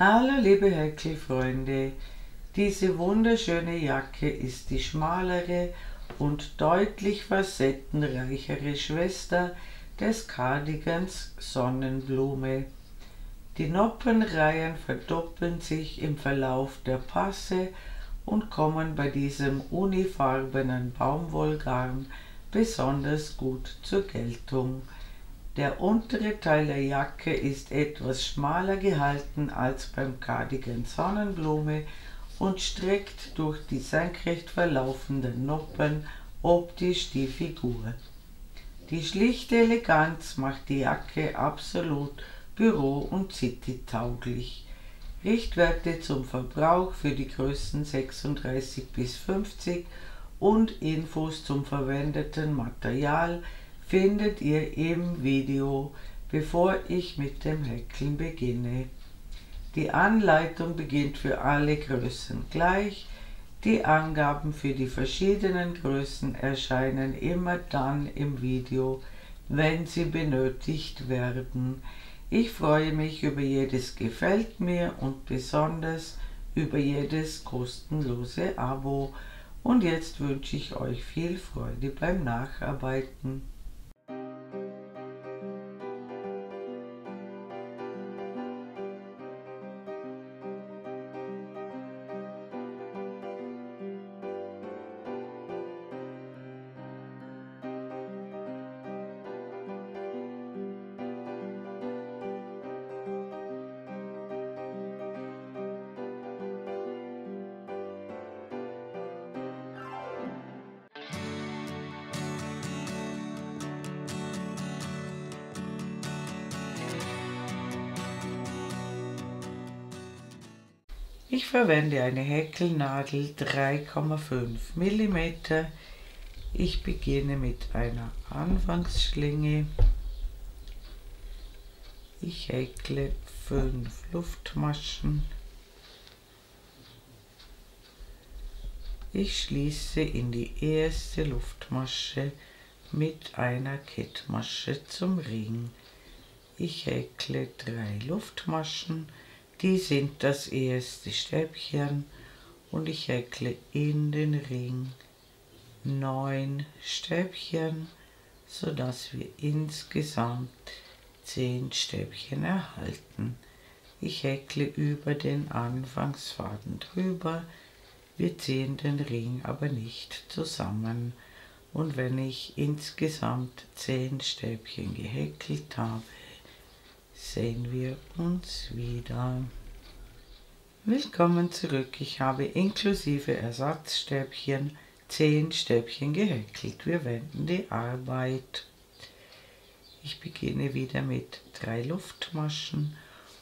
Hallo liebe Häkelfreunde, diese wunderschöne Jacke ist die schmalere und deutlich facettenreichere Schwester des Cardigans Sonnenblume. Die Noppenreihen verdoppeln sich im Verlauf der Passe und kommen bei diesem unifarbenen Baumwollgarn besonders gut zur Geltung. Der untere Teil der Jacke ist etwas schmaler gehalten als beim Cardigan Sonnenblume und streckt durch die senkrecht verlaufenden Noppen optisch die Figur. Die schlichte Eleganz macht die Jacke absolut büro- und citytauglich. Richtwerte zum Verbrauch für die Größen 36 bis 50 und Infos zum verwendeten Material findet ihr im Video, bevor ich mit dem Häkeln beginne. Die Anleitung beginnt für alle Größen gleich. Die Angaben für die verschiedenen Größen erscheinen immer dann im Video, wenn sie benötigt werden. Ich freue mich über jedes Gefällt mir und besonders über jedes kostenlose Abo. Und jetzt wünsche ich euch viel Freude beim Nacharbeiten. Ich verwende eine Häkelnadel 3,5 mm. Ich beginne mit einer Anfangsschlinge. Ich häkle 5 Luftmaschen. Ich schließe in die erste Luftmasche mit einer Kettmasche zum Ring. Ich häkle 3 Luftmaschen. Die sind das erste Stäbchen und ich häkle in den Ring 9 Stäbchen, sodass wir insgesamt 10 Stäbchen erhalten. Ich häkle über den Anfangsfaden drüber, wir ziehen den Ring aber nicht zusammen. Und wenn ich insgesamt 10 Stäbchen gehäkelt habe, sehen wir uns wieder. Willkommen zurück. Ich habe inklusive Ersatzstäbchen 10 Stäbchen gehäkelt. Wir wenden die Arbeit. Ich beginne wieder mit 3 Luftmaschen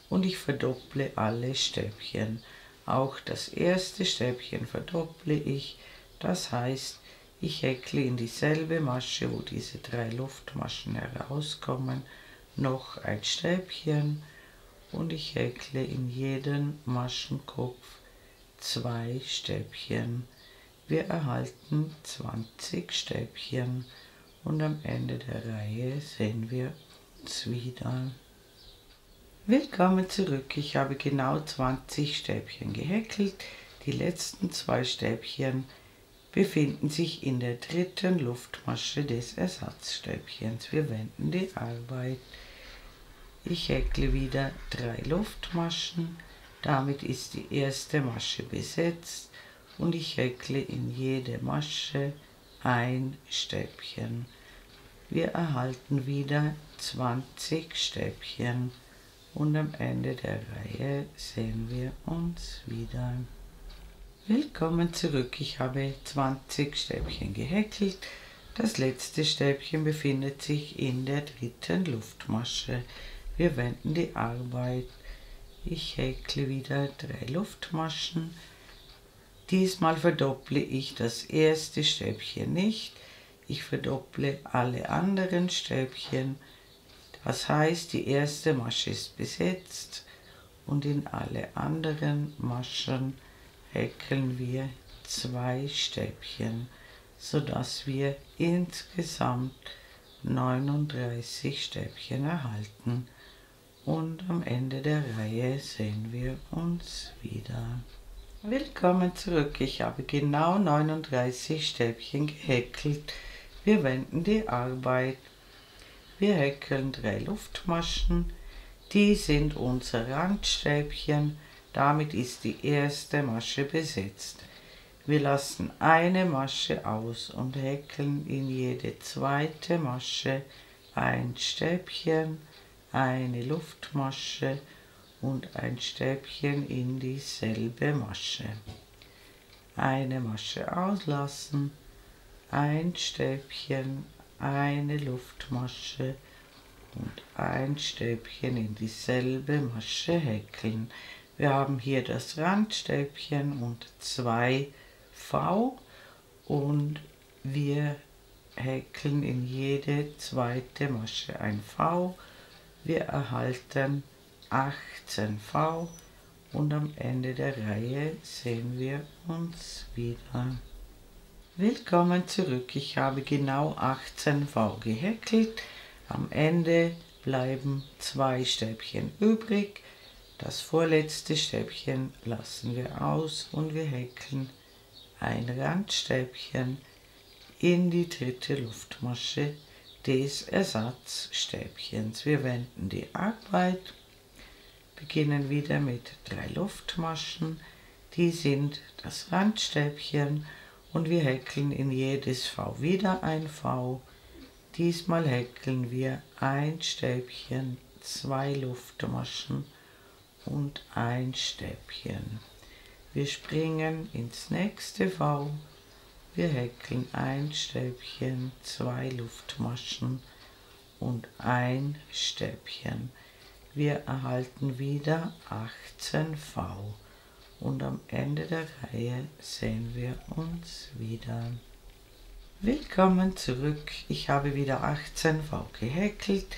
und ich verdopple alle Stäbchen. Auch das erste Stäbchen verdopple ich. Das heißt, ich häkle in dieselbe Masche, wo diese 3 Luftmaschen herauskommen, noch ein Stäbchen und ich häkle in jeden Maschenkopf 2 Stäbchen. Wir erhalten 20 Stäbchen und am Ende der Reihe sehen wir uns wieder. Willkommen zurück. Ich habe genau 20 Stäbchen gehäkelt. Die letzten 2 Stäbchen befinden sich in der dritten Luftmasche des Ersatzstäbchens. Wir wenden die Arbeit. Ich häkle wieder 3 Luftmaschen, damit ist die erste Masche besetzt und ich häkle in jede Masche ein Stäbchen. Wir erhalten wieder 20 Stäbchen und am Ende der Reihe sehen wir uns wieder. Willkommen zurück, ich habe 20 Stäbchen gehäkelt. Das letzte Stäbchen befindet sich in der dritten Luftmasche. Wir wenden die Arbeit. Ich häkle wieder 3 Luftmaschen. Diesmal verdopple ich das erste Stäbchen nicht. Ich verdopple alle anderen Stäbchen. Das heißt, die erste Masche ist besetzt und in alle anderen Maschen häkeln wir 2 Stäbchen, sodass wir insgesamt 39 Stäbchen erhalten. und am Ende der Reihe sehen wir uns wieder. Willkommen zurück, ich habe genau 39 Stäbchen gehäkelt. Wir wenden die Arbeit. Wir häkeln 3 Luftmaschen, die sind unser Randstäbchen, damit ist die erste Masche besetzt. Wir lassen eine Masche aus und häkeln in jede zweite Masche ein Stäbchen, eine Luftmasche und ein Stäbchen in dieselbe Masche. Eine Masche auslassen, ein Stäbchen, eine Luftmasche und ein Stäbchen in dieselbe Masche häkeln. Wir haben hier das Randstäbchen und 2 V und wir häkeln in jede zweite Masche ein V. Wir erhalten 18 V und am Ende der Reihe sehen wir uns wieder. Willkommen zurück, ich habe genau 18 V gehäkelt. Am Ende bleiben 2 Stäbchen übrig. Das vorletzte Stäbchen lassen wir aus und wir häkeln ein Randstäbchen in die dritte Luftmasche des Ersatzstäbchens. Wir wenden die Arbeit, beginnen wieder mit 3 Luftmaschen, die sind das Randstäbchen und wir häkeln in jedes V wieder ein V. Diesmal häkeln wir ein Stäbchen, 2 Luftmaschen und ein Stäbchen. Wir springen ins nächste V, wir häkeln ein Stäbchen, 2 Luftmaschen und ein Stäbchen. Wir erhalten wieder 18 V und am Ende der Reihe sehen wir uns wieder. Willkommen zurück, ich habe wieder 18 V gehäkelt.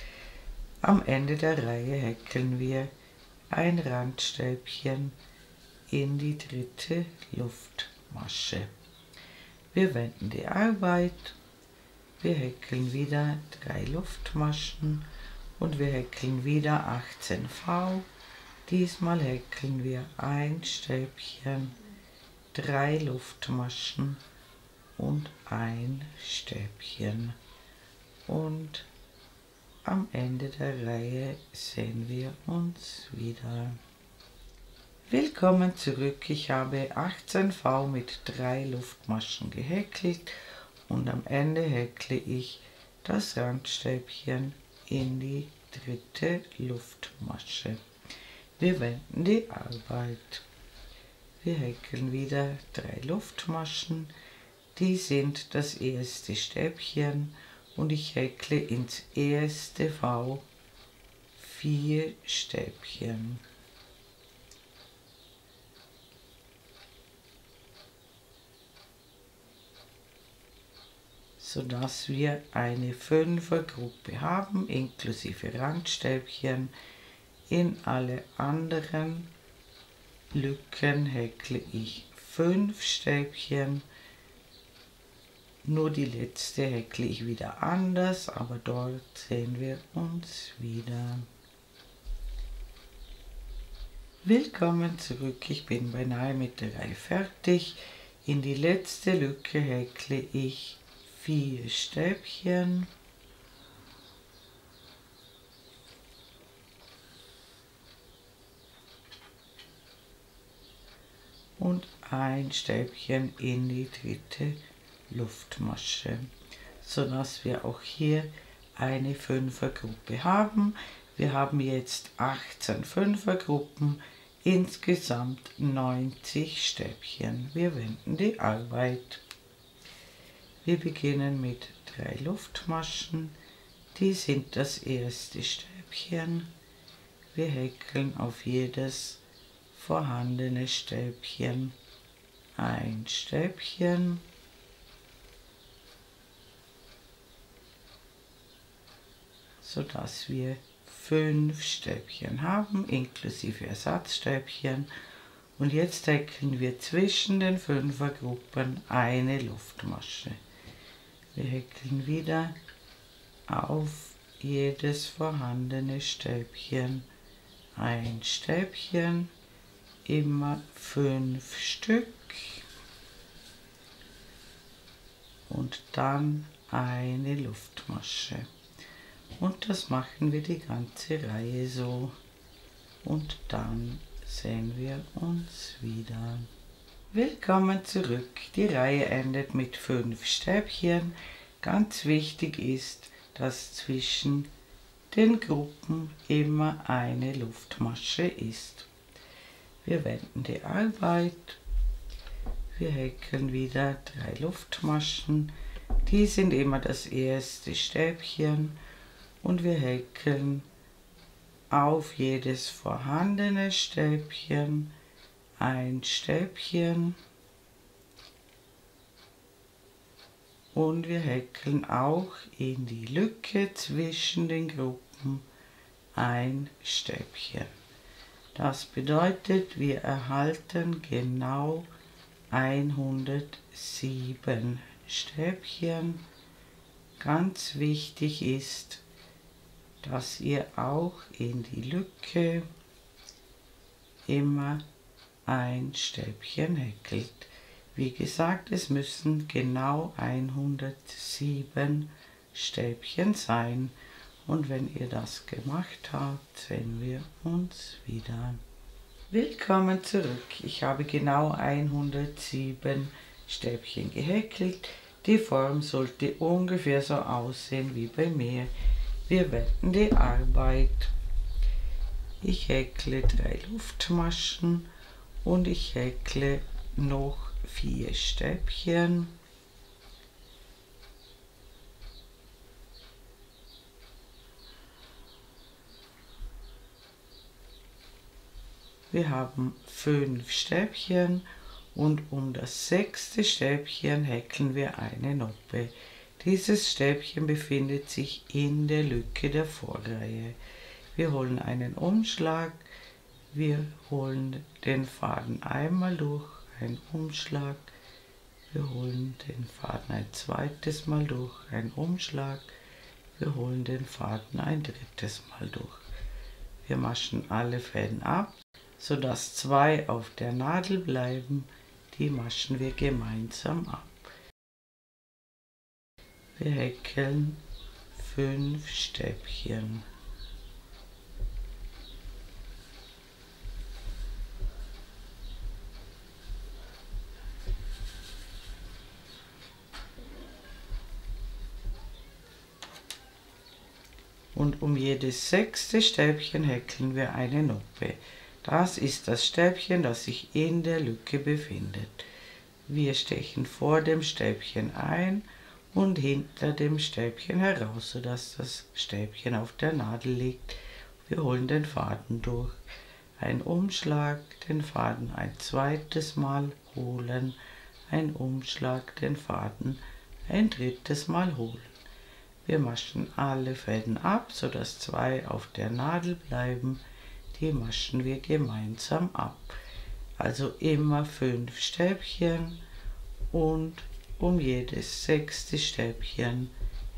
Am Ende der Reihe häkeln wir ein Randstäbchen in die dritte Luftmasche. Wir wenden die Arbeit, wir häkeln wieder 3 Luftmaschen und wir häkeln wieder 18 V. Diesmal häkeln wir ein Stäbchen, 3 Luftmaschen und ein Stäbchen. Und am Ende der Reihe sehen wir uns wieder. Willkommen zurück, ich habe 18 V mit 3 Luftmaschen gehäkelt und am Ende häkle ich das Randstäbchen in die dritte Luftmasche. Wir wenden die Arbeit. Wir häkeln wieder 3 Luftmaschen, die sind das erste Stäbchen und ich häkle ins erste V 4 Stäbchen. Sodass wir eine 5er-Gruppe haben, inklusive Randstäbchen. In alle anderen Lücken häkle ich 5 Stäbchen. Nur die letzte häkle ich wieder anders, aber dort sehen wir uns wieder. Willkommen zurück, ich bin beinahe mit der Reihe fertig. In die letzte Lücke häkle ich 4 Stäbchen. Und ein Stäbchen in die dritte Luftmasche, sodass wir auch hier eine 5er-Gruppe haben. Wir haben jetzt 18 5er-Gruppen, insgesamt 90 Stäbchen. Wir wenden die Arbeit. Wir beginnen mit 3 Luftmaschen, die sind das erste Stäbchen. Wir häkeln auf jedes vorhandene Stäbchen ein Stäbchen. Sodass wir 5 Stäbchen haben, inklusive Ersatzstäbchen. Und jetzt häkeln wir zwischen den 5er-Gruppen eine Luftmasche. Wir häkeln wieder auf jedes vorhandene Stäbchen ein Stäbchen, immer 5 Stück und dann eine Luftmasche. Und das machen wir die ganze Reihe so und dann sehen wir uns wieder. Willkommen zurück. Die Reihe endet mit 5 Stäbchen. Ganz wichtig ist, dass zwischen den Gruppen immer eine Luftmasche ist. Wir wenden die Arbeit. Wir häkeln wieder 3 Luftmaschen. Die sind immer das erste Stäbchen und wir häkeln auf jedes vorhandene Stäbchen ein Stäbchen und wir häkeln auch in die Lücke zwischen den Gruppen ein Stäbchen. Das bedeutet, wir erhalten genau 107 Stäbchen. Ganz wichtig ist, dass ihr auch in die Lücke immer ein Stäbchen häkelt. Wie gesagt, es müssen genau 107 Stäbchen sein. Und wenn ihr das gemacht habt, sehen wir uns wieder. Willkommen zurück. Ich habe genau 107 Stäbchen gehäkelt. Die Form sollte ungefähr so aussehen wie bei mir. Wir wenden die Arbeit. Ich häkle 3 Luftmaschen und ich häkle noch 4 Stäbchen. Wir haben 5 Stäbchen und um das 6. Stäbchen häkeln wir eine Noppe. Dieses Stäbchen befindet sich in der Lücke der Vorreihe. Wir holen einen Umschlag, wir holen den Faden einmal durch, ein Umschlag, wir holen den Faden ein zweites Mal durch, ein Umschlag, wir holen den Faden ein drittes Mal durch. Wir maschen alle Fäden ab, sodass 2 auf der Nadel bleiben, die maschen wir gemeinsam ab. Wir häkeln 5 Stäbchen. Und um jedes 6. Stäbchen häkeln wir eine Noppe. Das ist das Stäbchen, das sich in der Lücke befindet. Wir stechen vor dem Stäbchen ein und hinter dem Stäbchen heraus, sodass das Stäbchen auf der Nadel liegt. Wir holen den Faden durch. Ein Umschlag, den Faden ein zweites Mal holen, ein Umschlag, den Faden ein drittes Mal holen. Wir maschen alle Fäden ab, sodass 2 auf der Nadel bleiben. Die maschen wir gemeinsam ab. Also immer 5 Stäbchen und um jedes 6. Stäbchen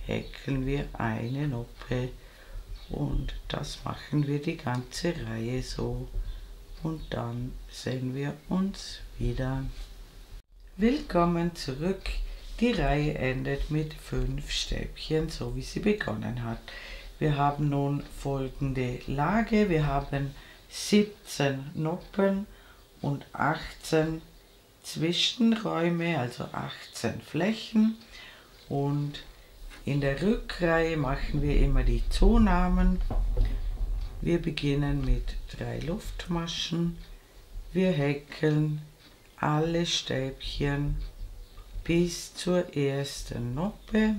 häkeln wir eine Noppe. Und das machen wir die ganze Reihe so. Und dann sehen wir uns wieder. Willkommen zurück. Die Reihe endet mit 5 Stäbchen, so wie sie begonnen hat. Wir haben nun folgende Lage. Wir haben 17 Noppen und 18 Zwischenräume, also 18 Flächen. Und in der Rückreihe machen wir immer die Zunahmen. Wir beginnen mit 3 Luftmaschen. Wir häkeln alle Stäbchen bis zur ersten Noppe.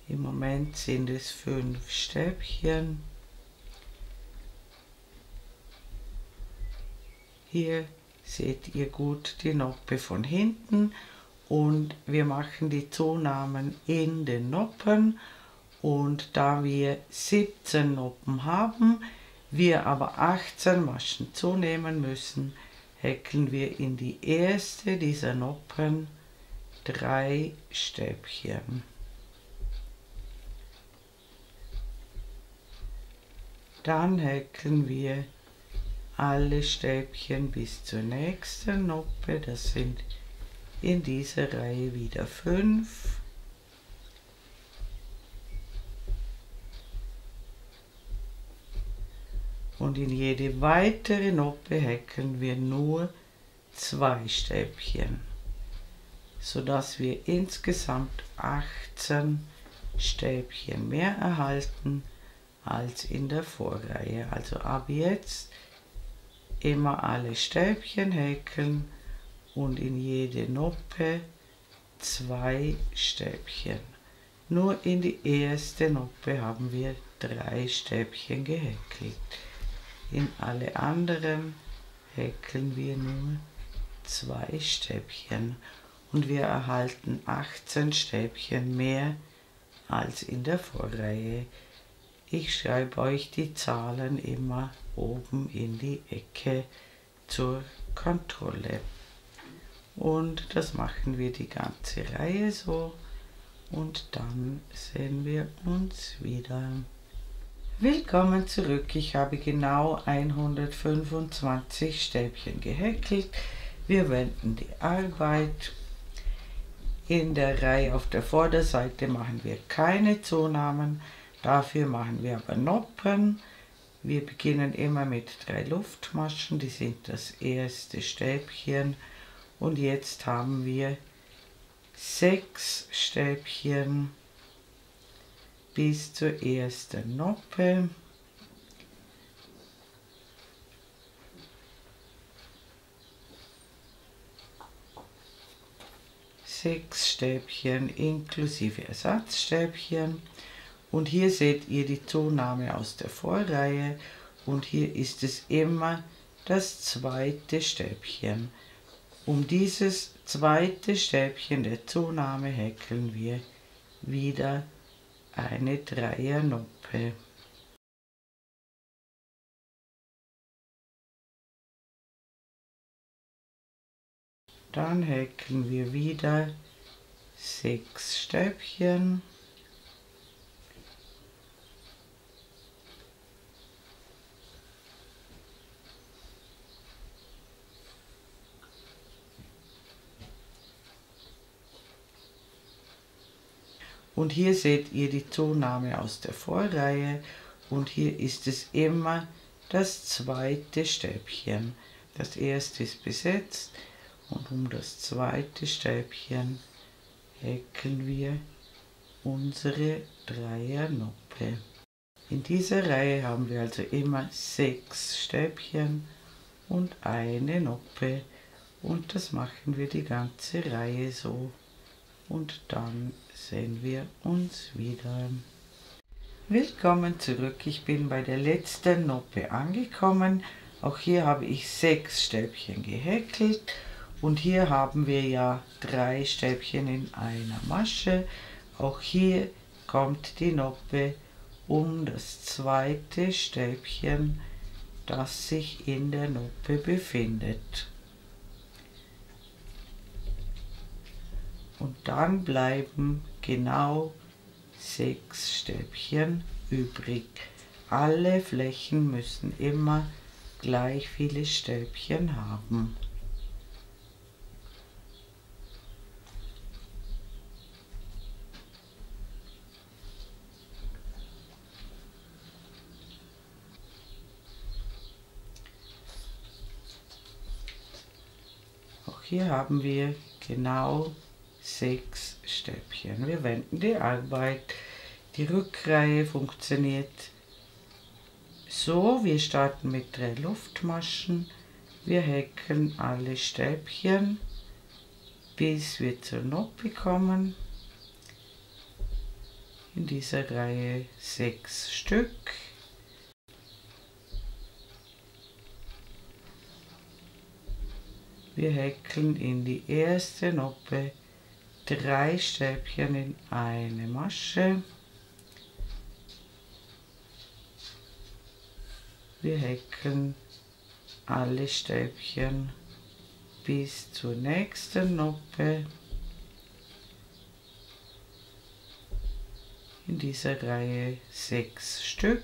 Im Moment sind es 5 Stäbchen. Hier seht ihr gut die Noppe von hinten und wir machen die Zunahmen in den Noppen. Und da wir 17 Noppen haben, wir aber 18 Maschen zunehmen müssen, häkeln wir in die erste dieser Noppen 3 Stäbchen. Dann häkeln wir alle Stäbchen bis zur nächsten Noppe. Das sind in dieser Reihe wieder 5. Und in jede weitere Noppe häkeln wir nur 2 Stäbchen, sodass wir insgesamt 18 Stäbchen mehr erhalten als in der Vorreihe. Also ab jetzt immer alle Stäbchen häkeln und in jede Noppe 2 Stäbchen. Nur in die erste Noppe haben wir 3 Stäbchen gehäkelt. In alle anderen häkeln wir nur 2 Stäbchen und wir erhalten 18 Stäbchen mehr als in der Vorreihe. Ich schreibe euch die Zahlen immer oben in die Ecke zur Kontrolle. Und das machen wir die ganze Reihe so und dann sehen wir uns wieder. Willkommen zurück. Ich habe genau 125 Stäbchen gehäkelt. Wir wenden die Arbeit. In der Reihe auf der Vorderseite machen wir keine Zunahmen. Dafür machen wir aber Noppen. Wir beginnen immer mit 3 Luftmaschen, die sind das erste Stäbchen. Und jetzt haben wir 6 Stäbchen bis zur ersten Noppe. Sechs Stäbchen inklusive Ersatzstäbchen. Und hier seht ihr die Zunahme aus der Vorreihe und hier ist es immer das zweite Stäbchen. Um dieses zweite Stäbchen der Zunahme häkeln wir wieder eine Dreiernoppe. Dann häkeln wir wieder 6 Stäbchen. Und hier seht ihr die Zunahme aus der Vorreihe und hier ist es immer das zweite Stäbchen. Das erste ist besetzt und um das zweite Stäbchen häkeln wir unsere Dreiernoppe. In dieser Reihe haben wir also immer 6 Stäbchen und eine Noppe und das machen wir die ganze Reihe so. Und dann sehen wir uns wieder. Willkommen zurück. Ich bin bei der letzten Noppe angekommen. Auch hier habe ich 6 Stäbchen gehäkelt und hier haben wir ja 3 Stäbchen in einer Masche. Auch hier kommt die Noppe um das zweite Stäbchen, das sich in der Noppe befindet. Und dann bleiben genau 6 Stäbchen übrig. Alle Flächen müssen immer gleich viele Stäbchen haben. Auch hier haben wir genau 6 Stäbchen. Wir wenden die Arbeit. Die Rückreihe funktioniert so. Wir starten mit 3 Luftmaschen. Wir häkeln alle Stäbchen, bis wir zur Noppe kommen. In dieser Reihe 6 Stück. Wir häkeln in die erste Noppe 3 Stäbchen in eine Masche. Wir häkeln alle Stäbchen bis zur nächsten Noppe. In dieser Reihe 6 Stück.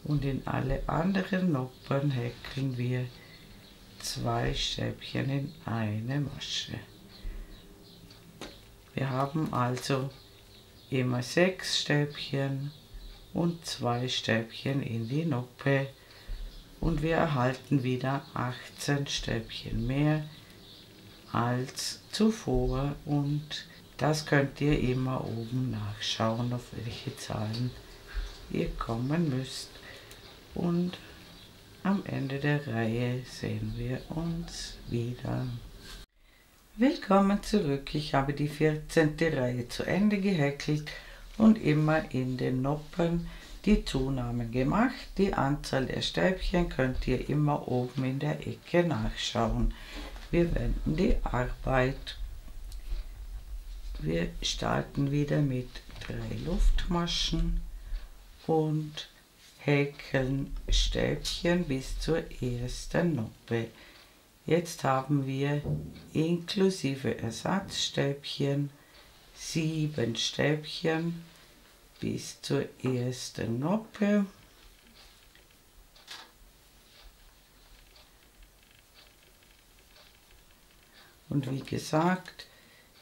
und in alle anderen Noppen häkeln wir 2 Stäbchen in eine Masche. Wir haben also immer 6 Stäbchen und 2 Stäbchen in die Noppe und wir erhalten wieder 18 Stäbchen mehr als zuvor, und das könnt ihr immer oben nachschauen, auf welche Zahlen ihr kommen müsst. Und am Ende der Reihe sehen wir uns wieder. Willkommen zurück. Ich habe die 14. Reihe zu Ende gehäkelt und immer in den Noppen die Zunahmen gemacht. Die Anzahl der Stäbchen könnt ihr immer oben in der Ecke nachschauen. Wir wenden die Arbeit. Wir starten wieder mit 3 Luftmaschen und häkeln Stäbchen bis zur ersten Noppe. Jetzt haben wir inklusive Ersatzstäbchen 7 Stäbchen bis zur ersten Noppe. Und wie gesagt,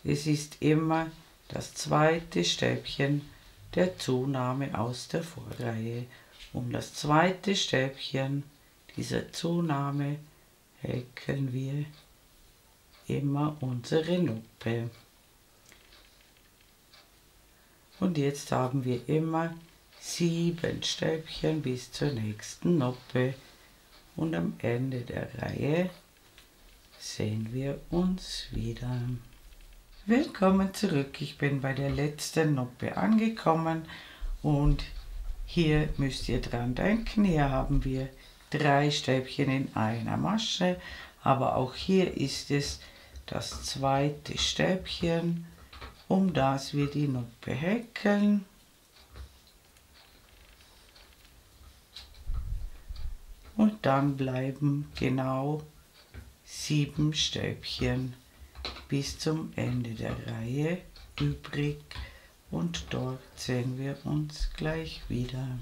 es ist immer das zweite Stäbchen der Zunahme aus der Vorreihe. Um das zweite Stäbchen dieser Zunahme häkeln wir immer unsere Noppe. Und jetzt haben wir immer 7 Stäbchen bis zur nächsten Noppe und am Ende der Reihe sehen wir uns wieder. Willkommen zurück. Ich bin bei der letzten Noppe angekommen und hier müsst ihr dran denken. Hier haben wir 3 Stäbchen in einer Masche, aber auch hier ist es das zweite Stäbchen, um das wir die Noppe häkeln. Und dann bleiben genau 7 Stäbchen bis zum Ende der Reihe übrig und dort sehen wir uns gleich wieder.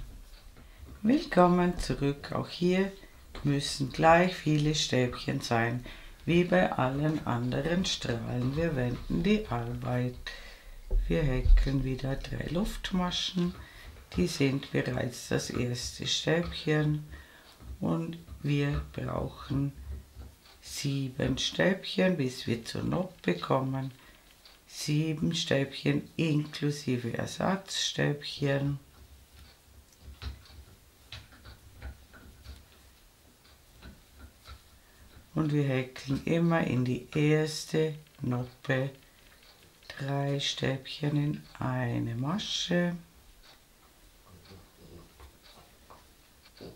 Willkommen zurück. Auch hier müssen gleich viele Stäbchen sein wie bei allen anderen Strahlen. Wir wenden die Arbeit. Wir häkeln wieder 3 Luftmaschen. Die sind bereits das erste Stäbchen und wir brauchen 7 Stäbchen, bis wir zur Noppe kommen. 7 Stäbchen inklusive Ersatzstäbchen. Und wir häkeln immer in die erste Noppe 3 Stäbchen in eine Masche.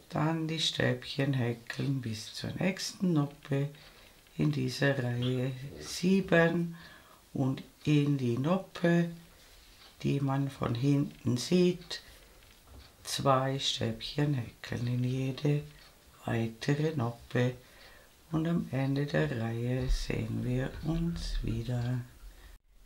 Dann die Stäbchen häkeln bis zur nächsten Noppe, in dieser Reihe 7 und in die Noppe, die man von hinten sieht, 2 Stäbchen häkeln in jede weitere Noppe und am Ende der Reihe sehen wir uns wieder.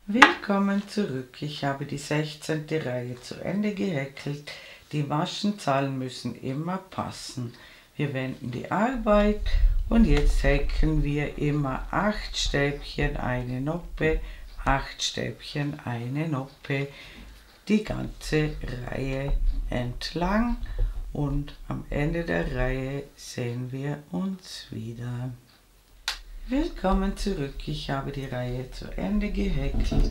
Willkommen zurück. Ich habe die 16. Reihe zu Ende gehäkelt. Die Maschenzahlen müssen immer passen. Wir wenden die Arbeit und jetzt häkeln wir immer 8 Stäbchen eine Noppe, 8 Stäbchen eine Noppe, die ganze Reihe entlang und am Ende der Reihe sehen wir uns wieder. Willkommen zurück. Ich habe die Reihe zu Ende gehäkelt.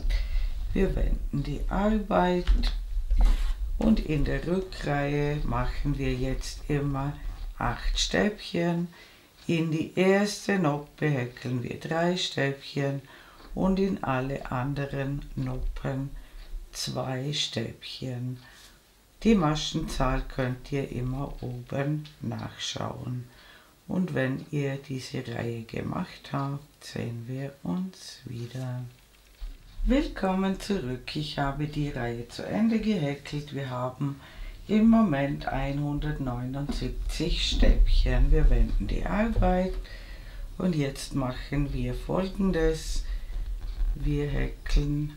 Wir wenden die Arbeit. Und in der Rückreihe machen wir jetzt immer 8 Stäbchen. In die erste Noppe häkeln wir 3 Stäbchen und in alle anderen Noppen 2 Stäbchen. Die Maschenzahl könnt ihr immer oben nachschauen. Und wenn ihr diese Reihe gemacht habt, sehen wir uns wieder. Willkommen zurück. Ich habe die Reihe zu Ende gehäkelt. Wir haben im Moment 179 Stäbchen. Wir wenden die Arbeit und jetzt machen wir Folgendes. Wir häkeln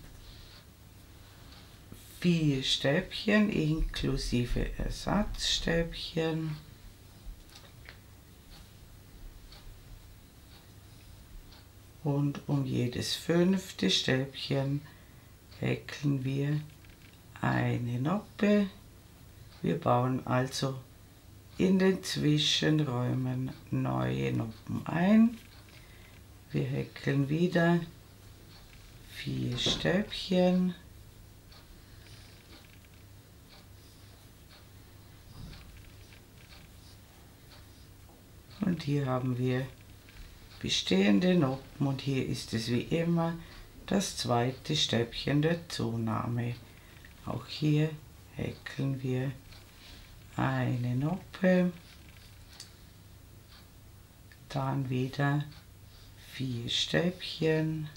4 Stäbchen inklusive Ersatzstäbchen. Und um jedes 5. Stäbchen häkeln wir eine Noppe. Wir bauen also in den Zwischenräumen neue Noppen ein. Wir häkeln wieder 4 Stäbchen. Und hier haben wir bestehende Noppen und hier ist es wie immer das 2. Stäbchen der Zunahme. Auch hier häkeln wir eine Noppe, dann wieder 4 Stäbchen,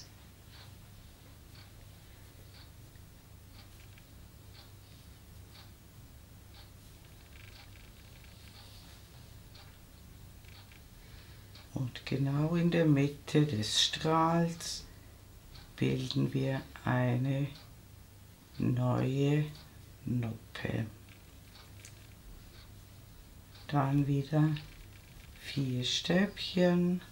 und genau in der Mitte des Strahls bilden wir eine neue Noppe. Dann wieder 4 Stäbchen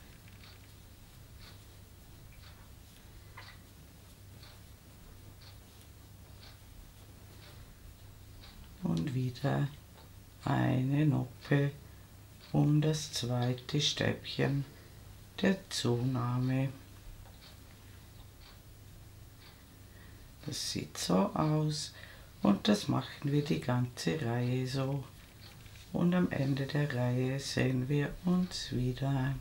und wieder eine Noppe um das 2. Stäbchen der Zunahme. Das sieht so aus und das machen wir die ganze Reihe so. Und am Ende der Reihe sehen wir uns wieder.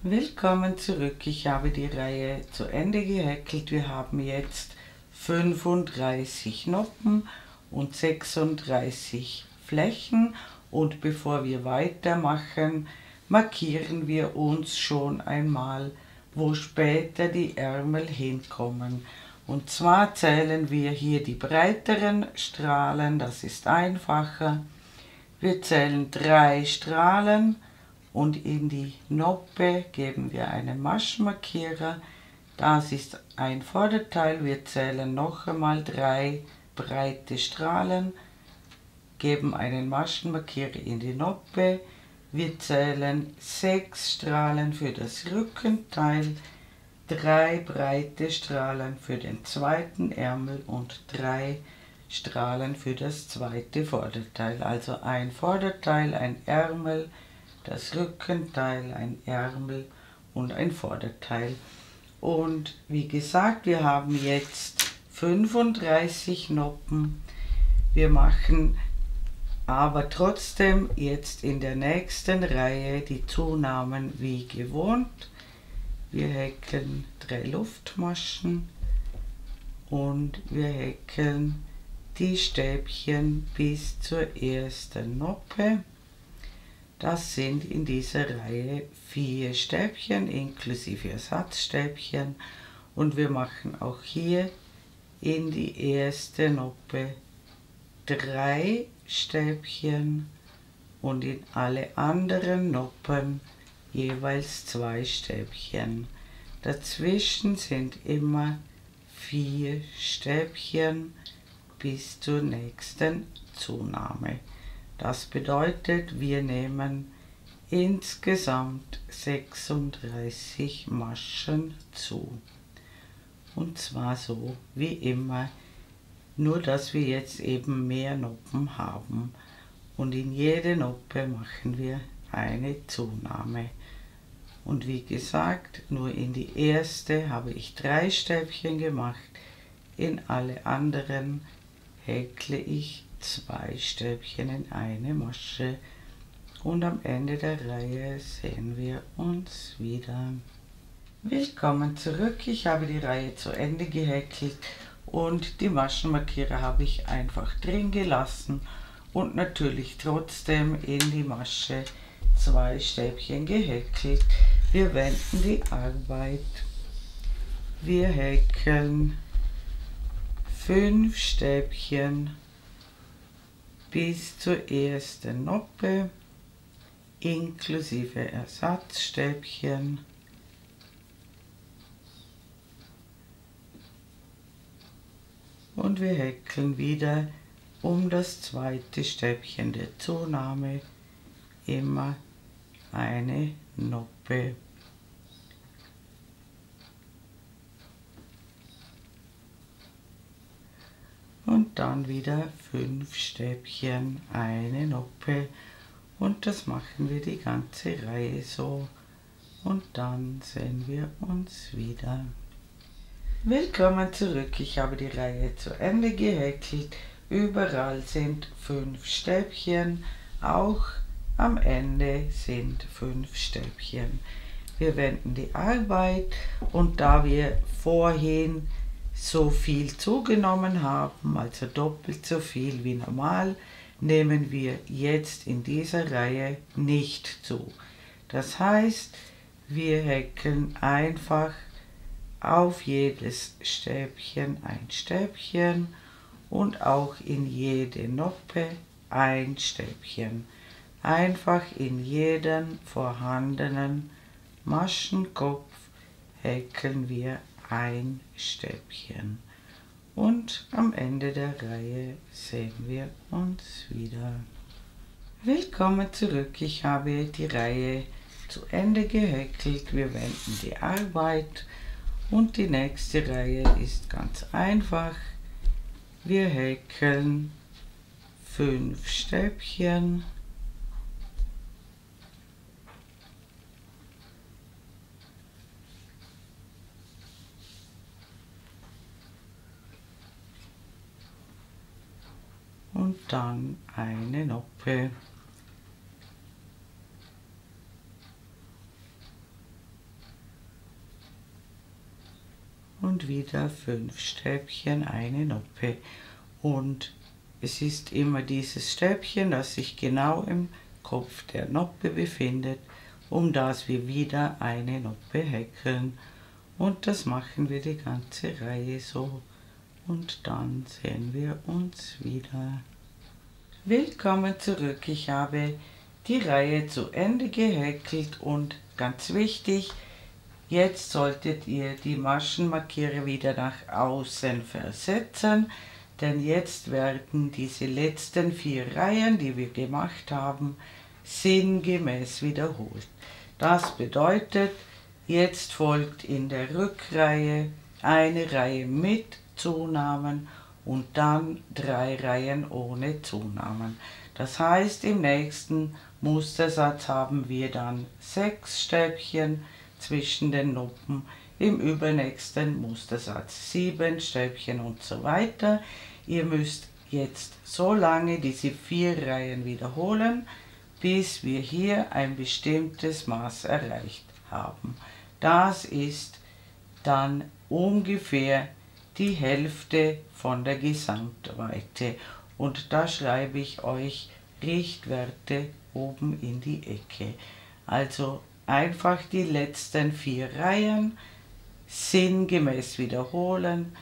Willkommen zurück. Ich habe die Reihe zu Ende gehäkelt. Wir haben jetzt 35 Noppen und 36 Flächen. Und bevor wir weitermachen, markieren wir uns schon einmal, wo später die Ärmel hinkommen. Und zwar zählen wir hier die breiteren Strahlen, das ist einfacher. Wir zählen 3 Strahlen und in die Noppe geben wir einen Maschenmarkierer. Das ist ein Vorderteil. Wir zählen noch einmal 3 breite Strahlen, geben einen Maschenmarkierer in die Noppe. Wir zählen 6 Strahlen für das Rückenteil, 3 breite Strahlen für den zweiten Ärmel und 3 Strahlen für das zweite Vorderteil. Also ein Vorderteil, ein Ärmel, das Rückenteil, ein Ärmel und ein Vorderteil. Und wie gesagt, wir haben jetzt 35 Noppen. Wir machen aber trotzdem jetzt in der nächsten Reihe die Zunahmen wie gewohnt. Wir häkeln 3 Luftmaschen und wir häkeln die Stäbchen bis zur ersten Noppe. Das sind in dieser Reihe 4 Stäbchen inklusive Ersatzstäbchen und wir machen auch hier in die erste Noppe 3 Stäbchen und in alle anderen Noppen jeweils 2 Stäbchen. Dazwischen sind immer 4 Stäbchen bis zur nächsten Zunahme. Das bedeutet, wir nehmen insgesamt 36 Maschen zu. Und zwar so wie immer, nur dass wir jetzt eben mehr Noppen haben. Und in jede Noppe machen wir eine Zunahme. Und wie gesagt, nur in die erste habe ich 3 Stäbchen gemacht, in alle anderen häkle ich 2 Stäbchen in eine Masche und am Ende der Reihe sehen wir uns wieder. Willkommen zurück, ich habe die Reihe zu Ende gehäkelt und die Maschenmarkierer habe ich einfach drin gelassen und natürlich trotzdem in die Masche 2 Stäbchen gehäkelt. Wir wenden die Arbeit. Wir häkeln 5 Stäbchen bis zur ersten Noppe inklusive Ersatzstäbchen. und wir häkeln wieder um das zweite Stäbchen der Zunahme immer eine Noppe. Und dann wieder 5 Stäbchen, eine Noppe, und das machen wir die ganze Reihe so, und dann sehen wir uns wieder. Willkommen zurück, ich habe die Reihe zu Ende gehäkelt, überall sind 5 Stäbchen, auch am Ende sind 5 Stäbchen. Wir wenden die Arbeit, und da wir vorhin so viel zugenommen haben, also doppelt so viel wie normal, nehmen wir jetzt in dieser Reihe nicht zu. Das heißt, wir häkeln einfach auf jedes Stäbchen ein Stäbchen und auch in jede Noppe ein Stäbchen. Einfach in jeden vorhandenen Maschenkopf häkeln wir ein Stäbchen. Und am Ende der Reihe sehen wir uns wieder. Willkommen zurück, ich habe die Reihe zu Ende gehäkelt. Wir wenden die Arbeit, und die nächste Reihe ist ganz einfach. Wir häkeln 5 Stäbchen. Und dann eine Noppe. Und wieder 5 Stäbchen, eine Noppe. Und es ist immer dieses Stäbchen, das sich genau im Kopf der Noppe befindet, um das wir wieder eine Noppe häkeln. Und das machen wir die ganze Reihe so. Und dann sehen wir uns wieder. Willkommen zurück, ich habe die Reihe zu Ende gehäkelt, und ganz wichtig, jetzt solltet ihr die Maschenmarkierer wieder nach außen versetzen, denn jetzt werden diese letzten 4 Reihen, die wir gemacht haben, sinngemäß wiederholt. Das bedeutet, jetzt folgt in der Rückreihe eine Reihe mit Zunahmen und dann 3 Reihen ohne Zunahmen. Das heißt, im nächsten Mustersatz haben wir dann 6 Stäbchen zwischen den Noppen, im übernächsten Mustersatz 7 Stäbchen und so weiter. Ihr müsst jetzt so lange diese 4 Reihen wiederholen, bis wir hier ein bestimmtes Maß erreicht haben. Das ist dann ungefähr die Hälfte von der Gesamtweite, und da schreibe ich euch Richtwerte oben in die Ecke. Also einfach die letzten 4 Reihen sinngemäß wiederholen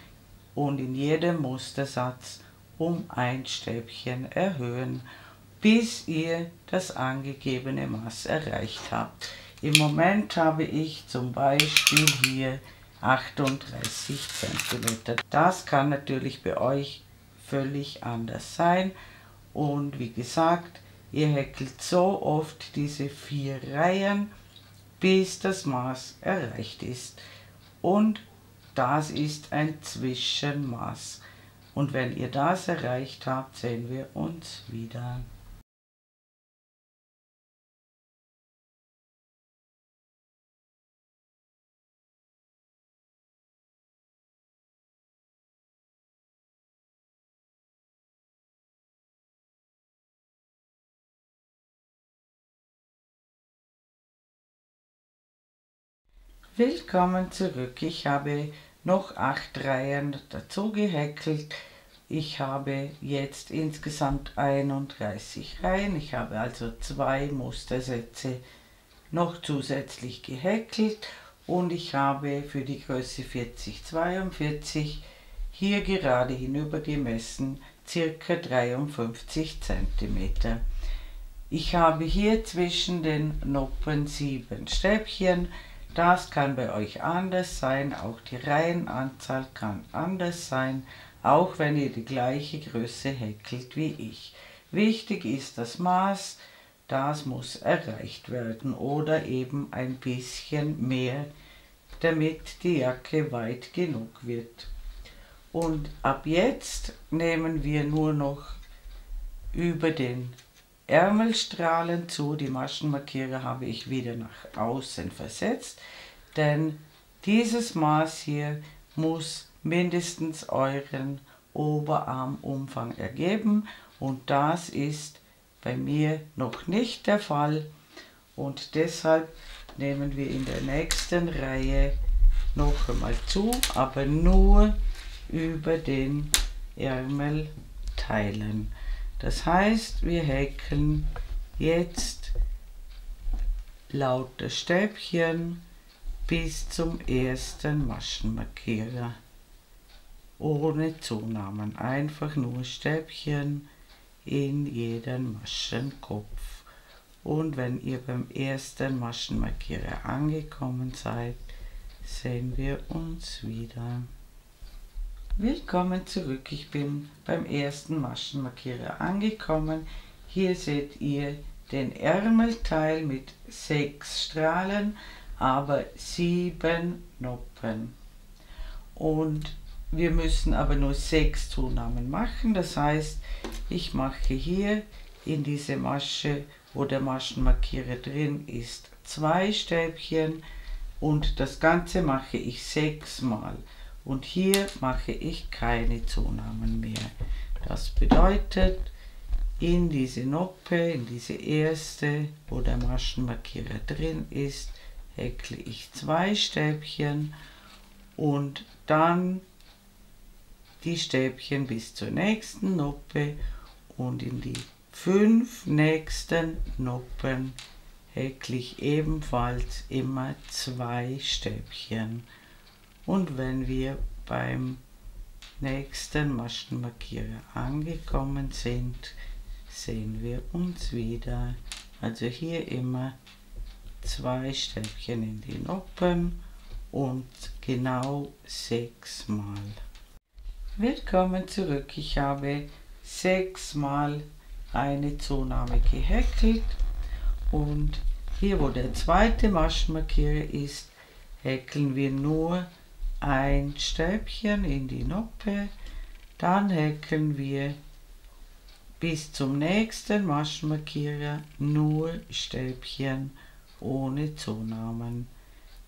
und in jedem Mustersatz um ein Stäbchen erhöhen, bis ihr das angegebene Maß erreicht habt. Im Moment habe ich zum Beispiel hier 38 cm. Das kann natürlich bei euch völlig anders sein, und wie gesagt, ihr häkelt so oft diese 4 Reihen, bis das Maß erreicht ist, und das ist ein Zwischenmaß, und wenn ihr das erreicht habt, sehen wir uns wieder. Willkommen zurück, ich habe noch 8 Reihen dazu gehäkelt. Ich habe jetzt insgesamt 31 Reihen, ich habe also 2 Mustersätze noch zusätzlich gehäkelt, und ich habe für die Größe 40-42 hier gerade hinüber gemessen ca. 53 cm. Ich habe hier zwischen den Noppen 7 Stäbchen. Das kann bei euch anders sein, auch die Reihenanzahl kann anders sein, auch wenn ihr die gleiche Größe häkelt wie ich. Wichtig ist das Maß, das muss erreicht werden oder eben ein bisschen mehr, damit die Jacke weit genug wird. Und ab jetzt nehmen wir nur noch über den Ärmelstrahlen zu. Die Maschenmarkierer habe ich wieder nach außen versetzt, denn dieses Maß hier muss mindestens euren Oberarmumfang ergeben und das ist bei mir noch nicht der Fall und deshalb nehmen wir in der nächsten Reihe noch einmal zu, aber nur über den Ärmelteilen. Das heißt, wir häkeln jetzt lauter Stäbchen bis zum ersten Maschenmarkierer. Ohne Zunahmen, einfach nur Stäbchen in jeden Maschenkopf. Und wenn ihr beim ersten Maschenmarkierer angekommen seid, sehen wir uns wieder. Willkommen zurück, ich bin beim ersten Maschenmarkierer angekommen. Hier seht ihr den Ärmelteil mit 6 Strahlen, aber 7 Noppen. Und wir müssen aber nur 6 Zunahmen machen, das heißt, ich mache hier in diese Masche, wo der Maschenmarkierer drin ist, 2 Stäbchen und das Ganze mache ich 6 Mal. Und hier mache ich keine Zunahmen mehr. Das bedeutet, in diese Noppe, in diese erste, wo der Maschenmarkierer drin ist, häkle ich 2 Stäbchen und dann die Stäbchen bis zur nächsten Noppe und in die 5 nächsten Noppen häkle ich ebenfalls immer 2 Stäbchen. Und wenn wir beim nächsten Maschenmarkierer angekommen sind, sehen wir uns wieder. Also hier immer 2 Stäbchen in die Noppen und genau 6 Mal. Willkommen zurück. Ich habe 6 Mal eine Zunahme gehäkelt und hier, wo der zweite Maschenmarkierer ist, häkeln wir nur ein Stäbchen in die Noppe, dann häkeln wir bis zum nächsten Maschenmarkierer nur Stäbchen ohne Zunahmen.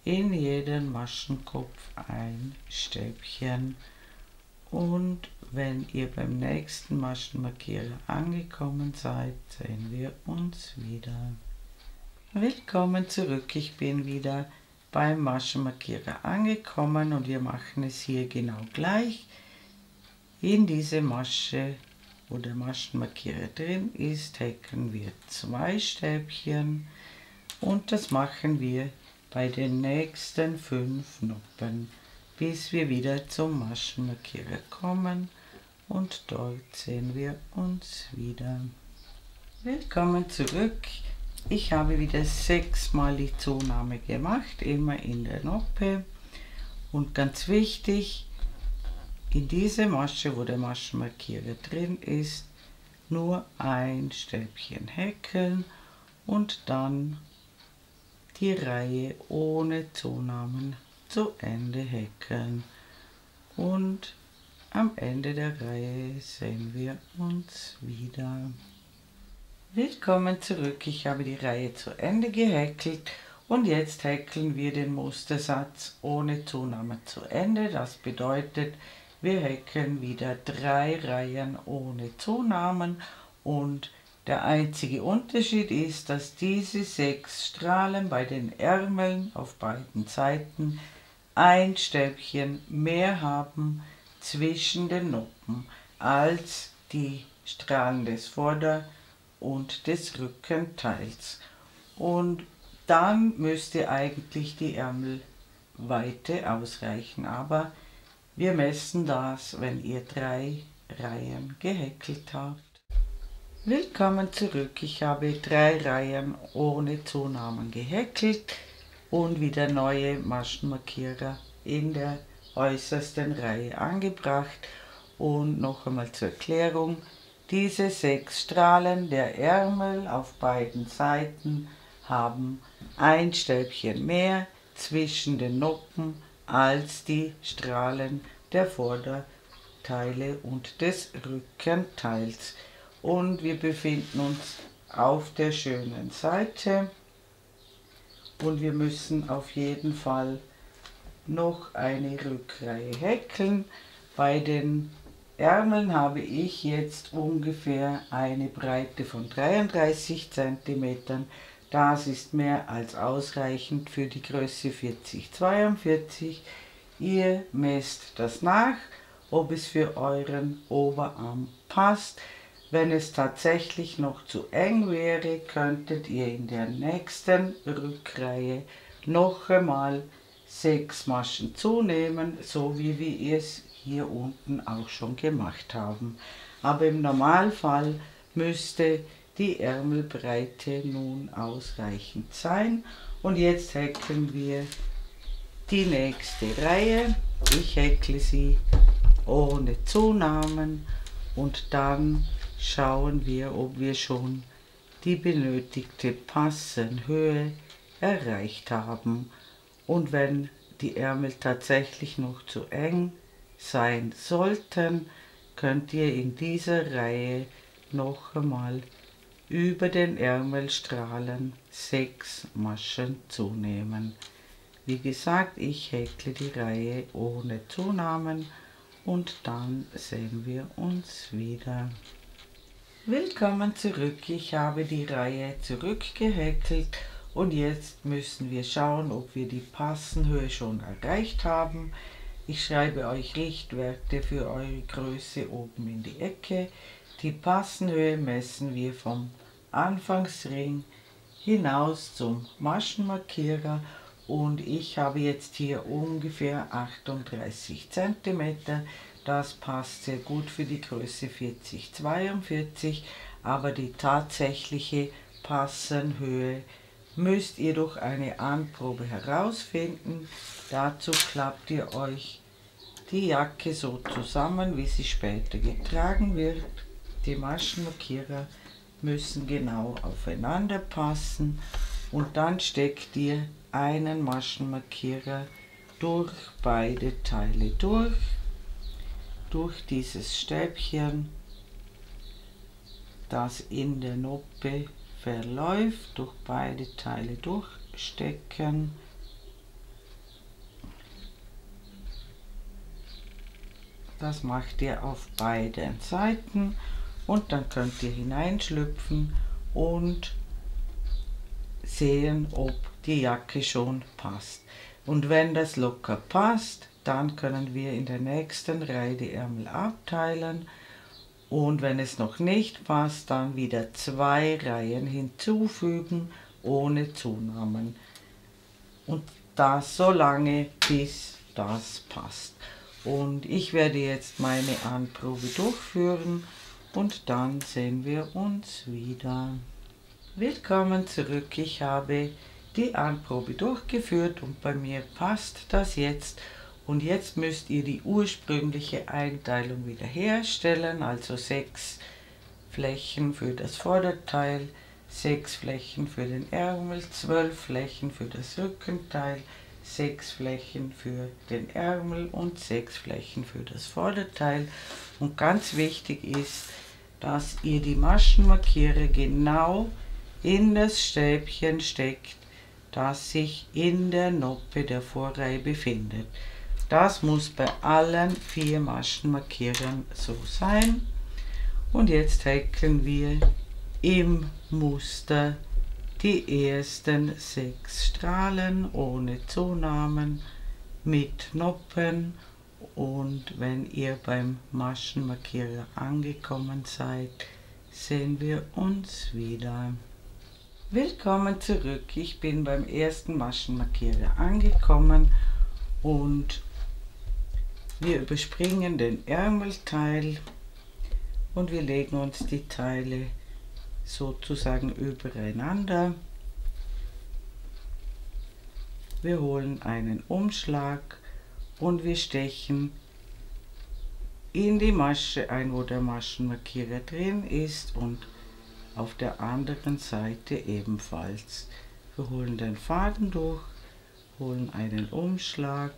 In jeden Maschenkopf ein Stäbchen und wenn ihr beim nächsten Maschenmarkierer angekommen seid, sehen wir uns wieder. Willkommen zurück, ich bin wieder beim Maschenmarkierer angekommen und wir machen es hier genau gleich. In diese Masche, wo der Maschenmarkierer drin ist, häkeln wir 2 Stäbchen und das machen wir bei den nächsten 5 Noppen, bis wir wieder zum Maschenmarkierer kommen und dort sehen wir uns wieder. Willkommen zurück. Ich habe wieder 6 Mal die Zunahme gemacht, immer in der Noppe. Und ganz wichtig, in diese Masche, wo der Maschenmarkierer drin ist, nur ein Stäbchen häkeln und dann die Reihe ohne Zunahmen zu Ende häkeln. Und am Ende der Reihe sehen wir uns wieder. Willkommen zurück, ich habe die Reihe zu Ende gehäkelt und jetzt häkeln wir den Mustersatz ohne Zunahme zu Ende. Das bedeutet, wir häkeln wieder 3 Reihen ohne Zunahmen und der einzige Unterschied ist, dass diese 6 Strahlen bei den Ärmeln auf beiden Seiten ein Stäbchen mehr haben zwischen den Noppen als die Strahlen des Vorder- und des Rückenteils. Und dann müsste eigentlich die Ärmelweite ausreichen, aber wir messen das, wenn ihr 3 Reihen gehäkelt habt. Willkommen zurück, ich habe 3 Reihen ohne Zunahmen gehäkelt und wieder neue Maschenmarkierer in der äußersten Reihe angebracht Und noch einmal zur Erklärung, diese 6 Strahlen der Ärmel auf beiden Seiten haben ein Stäbchen mehr zwischen den Noppen als die Strahlen der Vorderteile und des Rückenteils. Und wir befinden uns auf der schönen Seite und wir müssen auf jeden Fall noch eine Rückreihe häkeln. Bei den Ärmeln habe ich jetzt ungefähr eine Breite von 33 cm. Das ist mehr als ausreichend für die Größe 40-42. Ihr messt das nach, ob es für euren Oberarm passt. Wenn es tatsächlich noch zu eng wäre, könntet ihr in der nächsten Rückreihe noch einmal 6 Maschen zunehmen, so wie wir es hier unten auch schon gemacht haben. Aber im Normalfall müsste die Ärmelbreite nun ausreichend sein. Und jetzt häkeln wir die nächste Reihe. Ich häkle sie ohne Zunahmen und dann schauen wir, ob wir schon die benötigte Passenhöhe erreicht haben. Und wenn die Ärmel tatsächlich noch zu eng sein sollten, könnt ihr in dieser Reihe noch einmal über den Ärmelstrahlen 6 Maschen zunehmen. Wie gesagt, ich häkle die Reihe ohne Zunahmen und dann sehen wir uns wieder. Willkommen zurück, ich habe die Reihe zurückgehäkelt und jetzt müssen wir schauen, ob wir die Passenhöhe schon erreicht haben. Ich schreibe euch Richtwerte für eure Größe oben in die Ecke. Die Passenhöhe messen wir vom Anfangsring hinaus zum Maschenmarkierer und ich habe jetzt hier ungefähr 38 cm. Das passt sehr gut für die Größe 40-42, aber die tatsächliche Passenhöhe müsst ihr durch eine Anprobe herausfinden. Dazu klappt ihr euch die Jacke so zusammen, wie sie später getragen wird. Die Maschenmarkierer müssen genau aufeinander passen und dann steckt ihr einen Maschenmarkierer durch beide Teile durch dieses Stäbchen, das in der Noppe verläuft, durch beide Teile durchstecken. Das macht ihr auf beiden Seiten und dann könnt ihr hineinschlüpfen und sehen, ob die Jacke schon passt. Und wenn das locker passt, dann können wir in der nächsten Reihe die Ärmel abteilen. Und wenn es noch nicht passt, dann wieder 2 Reihen hinzufügen, ohne Zunahmen. Und das so lange, bis das passt. Und ich werde jetzt meine Anprobe durchführen und dann sehen wir uns wieder. Willkommen zurück, ich habe die Anprobe durchgeführt und bei mir passt das jetzt. Und jetzt müsst ihr die ursprüngliche Einteilung wiederherstellen, also 6 Flächen für das Vorderteil, 6 Flächen für den Ärmel, 12 Flächen für das Rückenteil, 6 Flächen für den Ärmel und 6 Flächen für das Vorderteil. Und ganz wichtig ist, dass ihr die Maschenmarkierer genau in das Stäbchen steckt, das sich in der Noppe der Vorreihe befindet. Das muss bei allen 4 Maschenmarkierern so sein. Und jetzt häkeln wir im Muster die ersten 6 Strahlen ohne Zunahmen mit Noppen. Und wenn ihr beim Maschenmarkierer angekommen seid, sehen wir uns wieder. Willkommen zurück, ich bin beim ersten Maschenmarkierer angekommen und wir überspringen den Ärmelteil und wir legen uns die Teile sozusagen übereinander. Wir holen einen Umschlag und wir stechen in die Masche ein, wo der Maschenmarkierer drin ist, und auf der anderen Seite ebenfalls. Wir holen den Faden durch, holen einen Umschlag,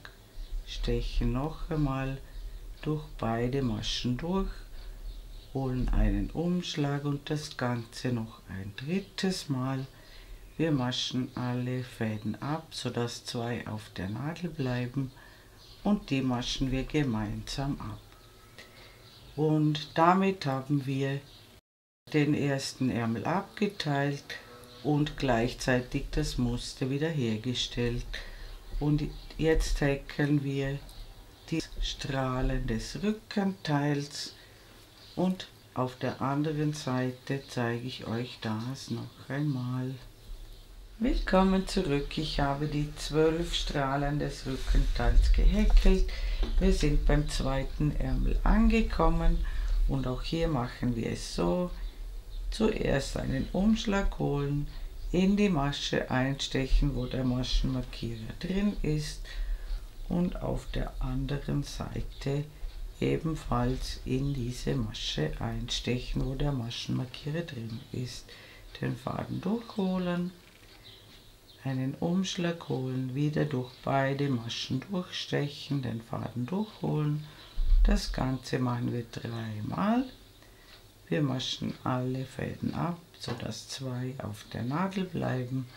stechen noch einmal durch beide Maschen durch, holen einen Umschlag und das Ganze noch ein drittes Mal. Wir maschen alle Fäden ab, sodass 2 auf der Nadel bleiben, und die maschen wir gemeinsam ab. Und damit haben wir den ersten Ärmel abgeteilt und gleichzeitig das Muster wiederhergestellt. Und jetzt häkeln wir die Strahlen des Rückenteils, und auf der anderen Seite zeige ich euch das noch einmal. Willkommen zurück. Ich habe die 12 Strahlen des Rückenteils gehäkelt. Wir sind beim zweiten Ärmel angekommen und auch hier machen wir es so. Zuerst einen Umschlag holen, in die Masche einstechen, wo der Maschenmarkierer drin ist, und auf der anderen Seite ebenfalls in diese Masche einstechen, wo der Maschenmarkierer drin ist. Den Faden durchholen, einen Umschlag holen, wieder durch beide Maschen durchstechen, den Faden durchholen. Das Ganze machen wir 3-mal. Wir maschen alle Fäden ab, sodass 2 auf der Nadel bleiben,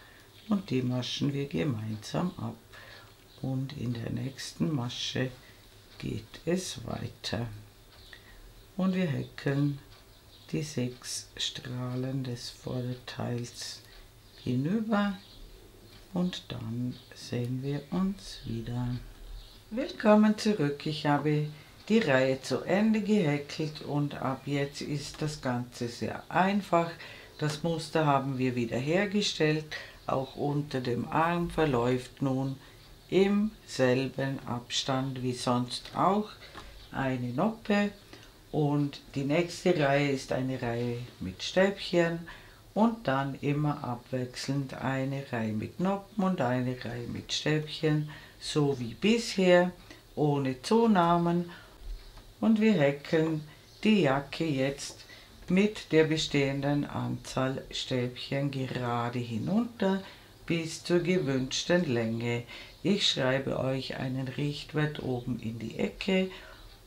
und die maschen wir gemeinsam ab. Und in der nächsten Masche geht es weiter. Und wir häkeln die 6 Strahlen des Vorderteils hinüber. Und dann sehen wir uns wieder. Willkommen zurück. Ich habe die Reihe zu Ende gehäkelt und ab jetzt ist das Ganze sehr einfach. Das Muster haben wir wieder hergestellt. Auch unter dem Arm verläuft nun im selben Abstand wie sonst auch eine Noppe. Und die nächste Reihe ist eine Reihe mit Stäbchen. Und dann immer abwechselnd eine Reihe mit Noppen und eine Reihe mit Stäbchen, so wie bisher, ohne Zunahmen. Und wir häkeln die Jacke jetzt mit der bestehenden Anzahl Stäbchen gerade hinunter bis zur gewünschten Länge. Ich schreibe euch einen Richtwert oben in die Ecke,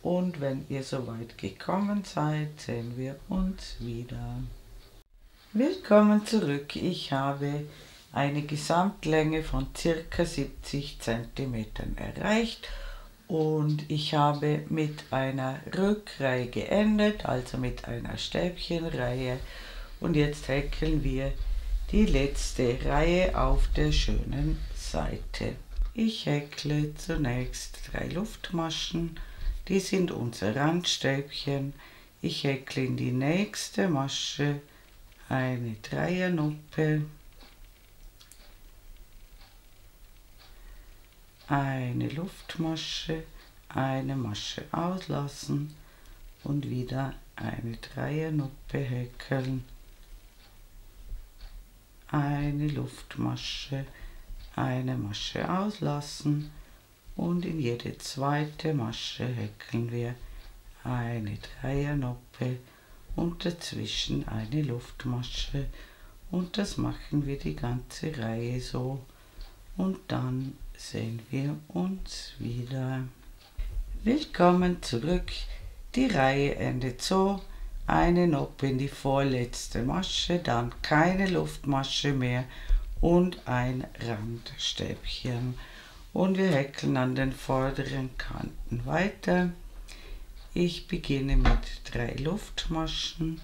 und wenn ihr soweit gekommen seid, sehen wir uns wieder. Willkommen zurück. Ich habe eine Gesamtlänge von ca. 70 cm erreicht und ich habe mit einer Rückreihe geendet, also mit einer Stäbchenreihe, und jetzt häkeln wir die letzte Reihe auf der schönen Seite. Ich häkle zunächst 3 Luftmaschen, die sind unser Randstäbchen. Ich häkle in die nächste Masche eine Dreiernoppe, eine Luftmasche, eine Masche auslassen und wieder eine Dreiernoppe häkeln, eine Luftmasche, eine Masche auslassen, und in jede zweite Masche häkeln wir eine Dreiernoppe und dazwischen eine Luftmasche, und das machen wir die ganze Reihe so, und dann sehen wir uns wieder. Willkommen zurück. Die Reihe endet so: eine Noppe in die vorletzte Masche, dann keine Luftmasche mehr und ein Randstäbchen, und wir häkeln an den vorderen Kanten weiter. Ich beginne mit 3 Luftmaschen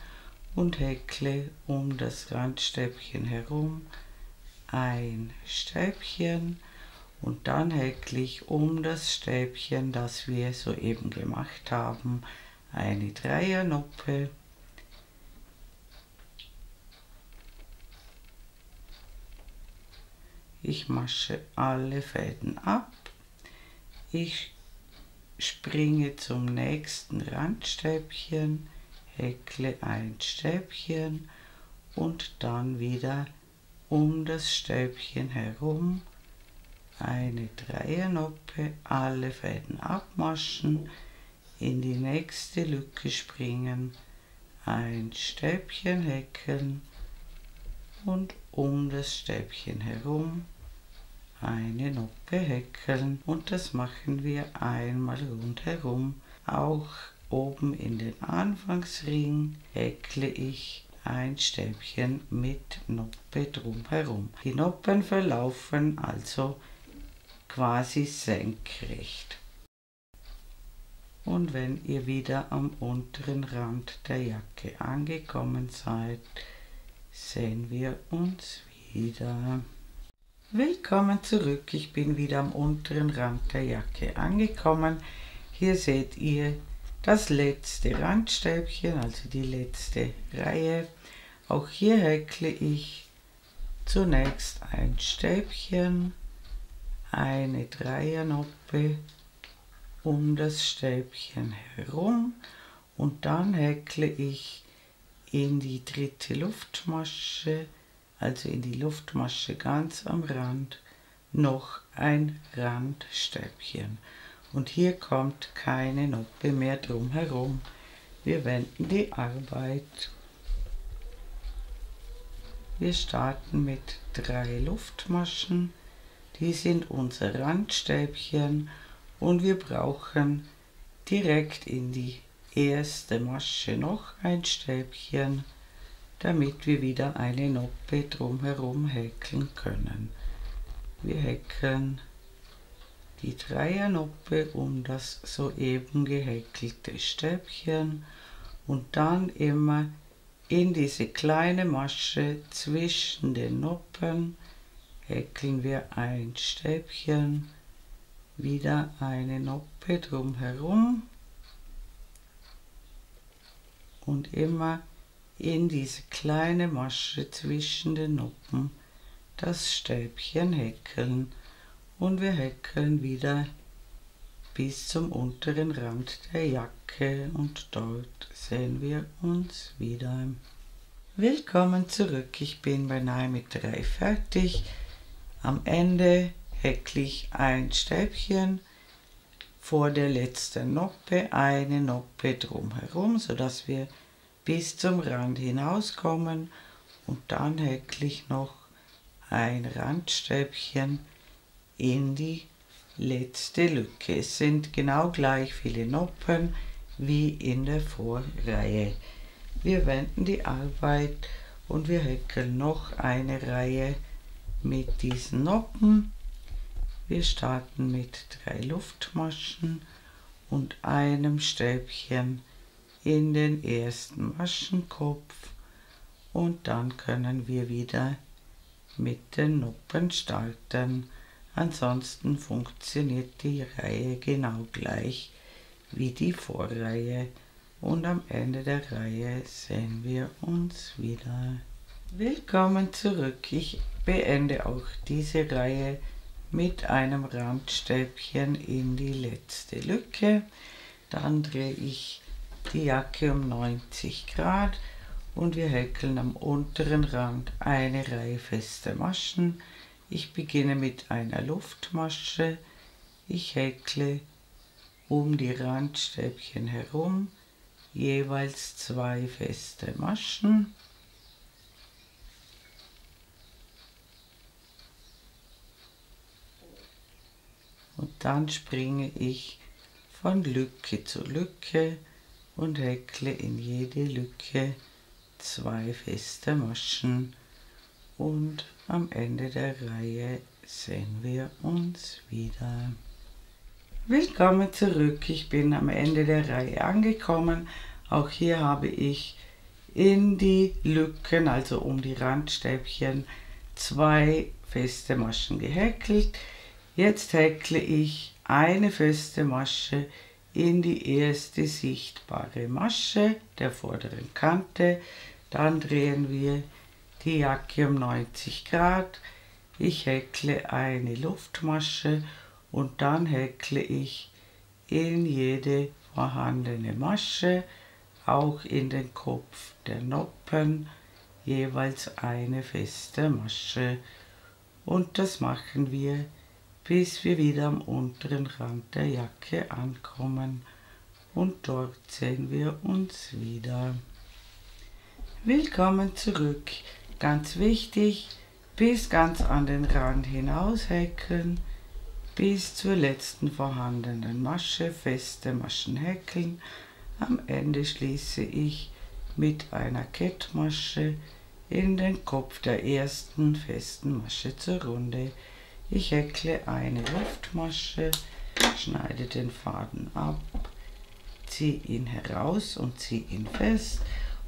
und häkle um das Randstäbchen herum ein Stäbchen, und dann häkle ich um das Stäbchen, das wir soeben gemacht haben, eine Dreiernoppe, ich masche alle Fäden ab, ich springe zum nächsten Randstäbchen, häkle ein Stäbchen und dann wieder um das Stäbchen herum eine Dreiernoppe, alle Fäden abmaschen. in die nächste Lücke springen, ein Stäbchen häkeln und um das Stäbchen herum eine Noppe häkeln, und das machen wir einmal rundherum. Auch oben in den Anfangsring häkle ich ein Stäbchen mit Noppe drumherum. Die Noppen verlaufen also quasi senkrecht. Und wenn ihr wieder am unteren Rand der Jacke angekommen seid, sehen wir uns wieder. Willkommen zurück, ich bin wieder am unteren Rand der Jacke angekommen. Hier seht ihr das letzte Randstäbchen, also die letzte Reihe. Auch hier häkle ich zunächst ein Stäbchen, eine Dreiernoppe um das Stäbchen herum und dann häkle ich in die dritte Luftmasche, also in die Luftmasche ganz am Rand, noch ein Randstäbchen. Und hier kommt keine Noppe mehr drumherum. Wir wenden die Arbeit. Wir starten mit 3 Luftmaschen. Die sind unser Randstäbchen und wir brauchen direkt in die erste Masche noch ein Stäbchen, damit wir wieder eine Noppe drumherum häkeln können. Wir häkeln die Dreiernoppe um das soeben gehäkelte Stäbchen und dann immer in diese kleine Masche zwischen den Noppen häkeln wir ein Stäbchen, wieder eine Noppe drumherum und immer in diese kleine Masche zwischen den Noppen das Stäbchen häkeln, und wir häkeln wieder bis zum unteren Rand der Jacke und dort sehen wir uns wieder. Willkommen zurück, ich bin beinahe mit 3 fertig. Am Ende häkle ich ein Stäbchen vor der letzten Noppe, eine Noppe drumherum, sodass wir bis zum Rand hinauskommen, und dann häkle ich noch ein Randstäbchen in die letzte Lücke. Es sind genau gleich viele Noppen wie in der Vorreihe. Wir wenden die Arbeit und wir häkeln noch eine Reihe mit diesen Noppen. Wir starten mit 3 Luftmaschen und einem Stäbchen in den ersten Maschenkopf, und dann können wir wieder mit den Noppen starten. Ansonsten funktioniert die Reihe genau gleich wie die Vorreihe, und am Ende der Reihe sehen wir uns wieder. Willkommen zurück, ich beende auch diese Reihe mit einem Randstäbchen in die letzte Lücke. Dann drehe ich die Jacke um 90 Grad und wir häkeln am unteren Rand eine Reihe feste Maschen. Ich beginne mit einer Luftmasche. Ich häkle um die Randstäbchen herum jeweils 2 feste Maschen. Und dann springe ich von Lücke zu Lücke und häkle in jede Lücke 2 feste Maschen, und am Ende der Reihe sehen wir uns wieder. Willkommen zurück, ich bin am Ende der Reihe angekommen. Auch hier habe ich in die Lücken, also um die Randstäbchen, 2 feste Maschen gehäkelt. Jetzt häkle ich eine feste Masche in die erste sichtbare Masche der vorderen Kante. Dann drehen wir die Jacke um 90 Grad. Ich häkle eine Luftmasche und dann häkle ich in jede vorhandene Masche, auch in den Kopf der Noppen, jeweils eine feste Masche. Und das machen wir, bis wir wieder am unteren Rand der Jacke ankommen. und dort sehen wir uns wieder. Willkommen zurück. Ganz wichtig, bis ganz an den Rand hinaus häkeln, bis zur letzten vorhandenen Masche feste Maschen häkeln. Am Ende schließe ich mit einer Kettmasche in den Kopf der ersten festen Masche zur Runde. Ich häkle eine Luftmasche, schneide den Faden ab, ziehe ihn heraus und ziehe ihn fest.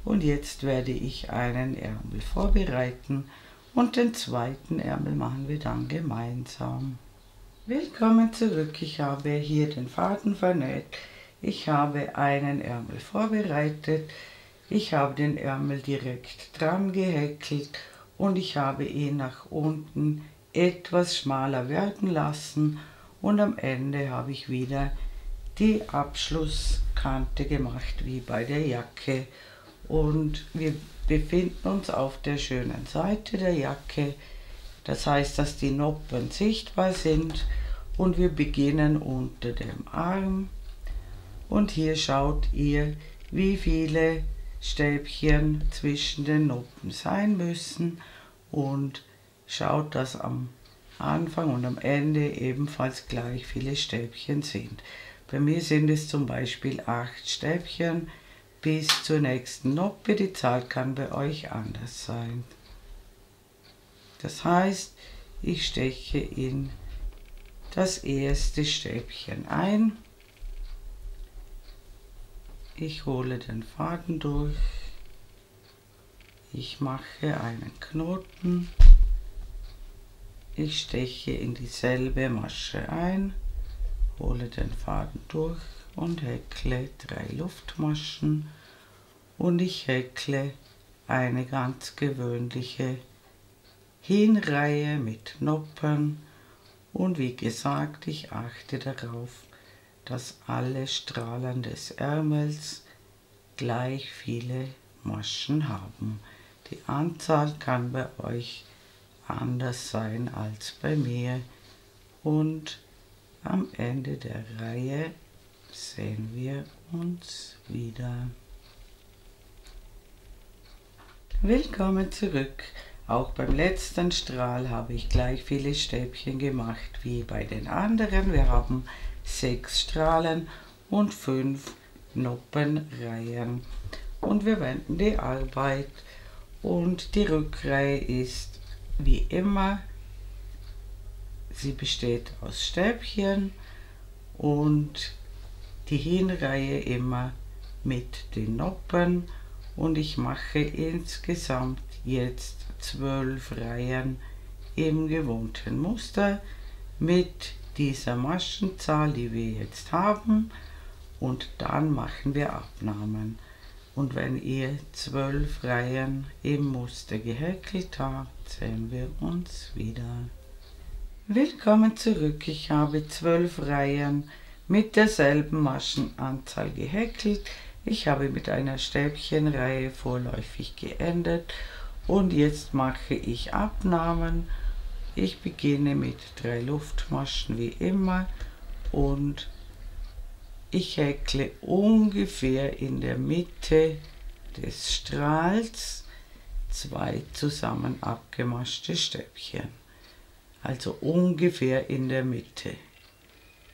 Und jetzt werde ich einen Ärmel vorbereiten und den zweiten Ärmel machen wir dann gemeinsam. Willkommen zurück. Ich habe hier den Faden vernäht. Ich habe einen Ärmel vorbereitet. Ich habe den Ärmel direkt dran gehäkelt und ich habe ihn nach unten etwas schmaler werden lassen und am Ende habe ich wieder die Abschlusskante gemacht wie bei der Jacke. Und wir befinden uns auf der schönen Seite der Jacke. Das heißt, dass die Noppen sichtbar sind und wir beginnen unter dem Arm. Und hier schaut ihr, wie viele Stäbchen zwischen den Noppen sein müssen und schaut, dass am Anfang und am Ende ebenfalls gleich viele Stäbchen sind. Bei mir sind es zum Beispiel 8 Stäbchen bis zur nächsten Noppe. Die Zahl kann bei euch anders sein. Das heißt, ich steche in das erste Stäbchen ein. Ich hole den Faden durch. Ich mache einen Knoten. Ich steche in dieselbe Masche ein, hole den Faden durch und häkle 3 Luftmaschen und ich häkle eine ganz gewöhnliche Hinreihe mit Noppen und wie gesagt, ich achte darauf, dass alle Strahlen des Ärmels gleich viele Maschen haben. Die Anzahl kann bei euch anders sein als bei mir und am Ende der Reihe sehen wir uns wieder. Willkommen zurück. Auch beim letzten Strahl habe ich gleich viele Stäbchen gemacht wie bei den anderen. Wir haben 6 Strahlen und 5 Noppenreihen. Und wir wenden die Arbeit und die Rückreihe ist wie immer, sie besteht aus Stäbchen und die Hinreihe immer mit den Noppen und ich mache insgesamt jetzt 12 Reihen im gewohnten Muster mit dieser Maschenzahl, die wir jetzt haben, und dann machen wir Abnahmen. Und wenn ihr 12 Reihen im Muster gehäkelt habt, sehen wir uns wieder. Willkommen zurück. Ich habe 12 Reihen mit derselben Maschenanzahl gehäkelt. Ich habe mit einer Stäbchenreihe vorläufig geendet und jetzt mache ich Abnahmen. Ich beginne mit 3 Luftmaschen wie immer und ich häkle ungefähr in der Mitte des Strahls 2 zusammen abgemaschte Stäbchen. Also ungefähr in der Mitte.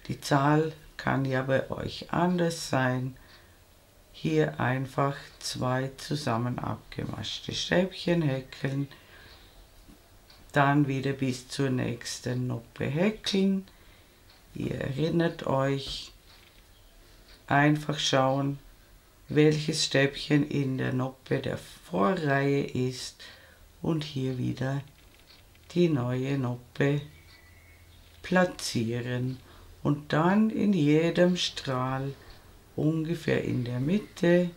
Die Zahl kann ja bei euch anders sein. Hier einfach 2 zusammen abgemaschte Stäbchen häkeln. Dann wieder bis zur nächsten Noppe häkeln. Ihr erinnert euch, einfach schauen, welches Stäbchen in der Noppe der Vorreihe ist und hier wieder die neue Noppe platzieren und dann in jedem Strahl ungefähr in der Mitte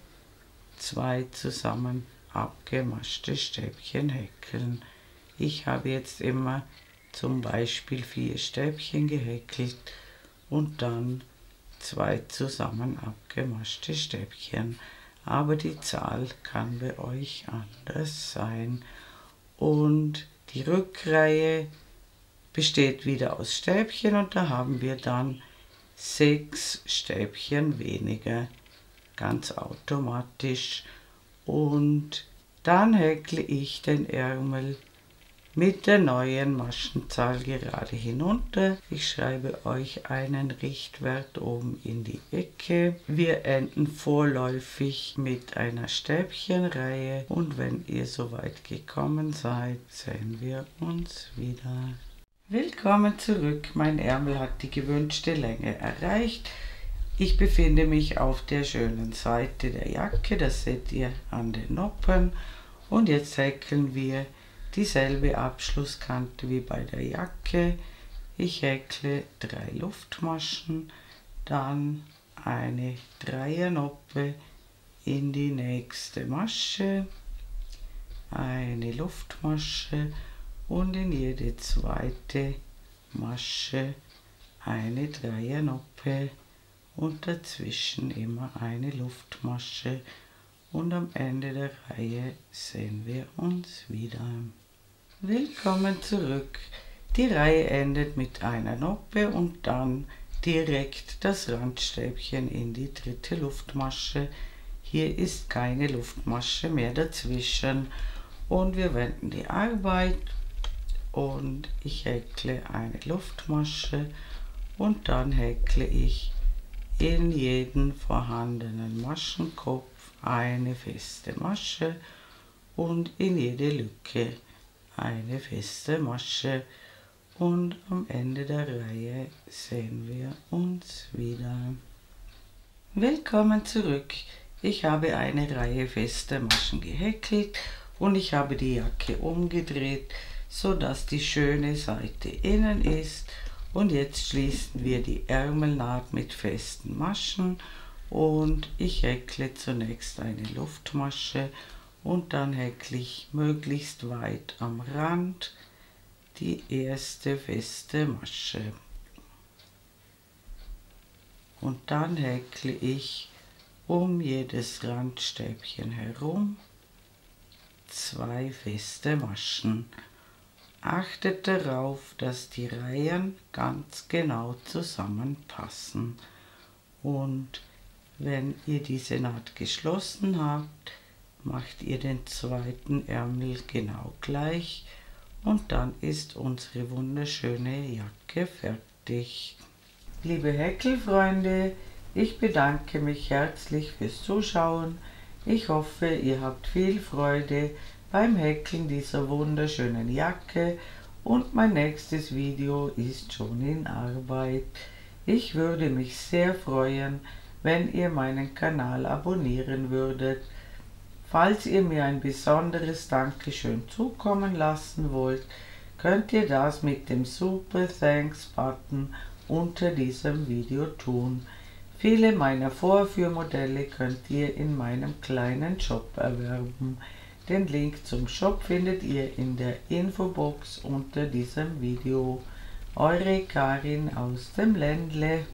2 zusammen abgemaschte Stäbchen häkeln. Ich habe jetzt immer zum Beispiel 4 Stäbchen gehäkelt und dann 2 zusammen abgemaschte Stäbchen, aber die Zahl kann bei euch anders sein. Und die Rückreihe besteht wieder aus Stäbchen und da haben wir dann 6 Stäbchen weniger, ganz automatisch. Und dann häkle ich den Ärmel mit der neuen Maschenzahl gerade hinunter. Ich schreibe euch einen Richtwert oben in die Ecke. Wir enden vorläufig mit einer Stäbchenreihe und wenn ihr soweit gekommen seid, sehen wir uns wieder. Willkommen zurück. Mein Ärmel hat die gewünschte Länge erreicht. Ich befinde mich auf der schönen Seite der Jacke, das seht ihr an den Noppen. Und jetzt häkeln wir dieselbe Abschlusskante wie bei der Jacke. Ich häkle 3 Luftmaschen, dann eine Dreiernoppe in die nächste Masche, eine Luftmasche und in jede zweite Masche eine Dreiernoppe und dazwischen immer eine Luftmasche. Und am Ende der Reihe sehen wir uns wieder. Willkommen zurück. Die Reihe endet mit einer Noppe und dann direkt das Randstäbchen in die dritte Luftmasche. Hier ist keine Luftmasche mehr dazwischen und wir wenden die Arbeit und ich häkle eine Luftmasche und dann häkle ich in jeden vorhandenen Maschenkopf eine feste Masche und in jede Lücke eine feste Masche und am Ende der Reihe sehen wir uns wieder. Willkommen zurück. Ich habe eine Reihe fester Maschen gehäkelt und ich habe die Jacke umgedreht, so dass die schöne Seite innen ist. Und jetzt schließen wir die Ärmelnaht mit festen Maschen und ich häkle zunächst eine Luftmasche und dann häkle ich möglichst weit am Rand die erste feste Masche. Und dann häkle ich um jedes Randstäbchen herum 2 feste Maschen. Achtet darauf, dass die Reihen ganz genau zusammenpassen. Und wenn ihr diese Naht geschlossen habt, macht ihr den zweiten Ärmel genau gleich und dann ist unsere wunderschöne Jacke fertig. Liebe Häkelfreunde, ich bedanke mich herzlich fürs Zuschauen. Ich hoffe, ihr habt viel Freude beim Häkeln dieser wunderschönen Jacke und mein nächstes Video ist schon in Arbeit. Ich würde mich sehr freuen, wenn ihr meinen Kanal abonnieren würdet. Falls ihr mir ein besonderes Dankeschön zukommen lassen wollt, könnt ihr das mit dem Super Thanks Button unter diesem Video tun. Viele meiner Vorführmodelle könnt ihr in meinem kleinen Shop erwerben. Den Link zum Shop findet ihr in der Infobox unter diesem Video. Eure Karin aus dem Ländle.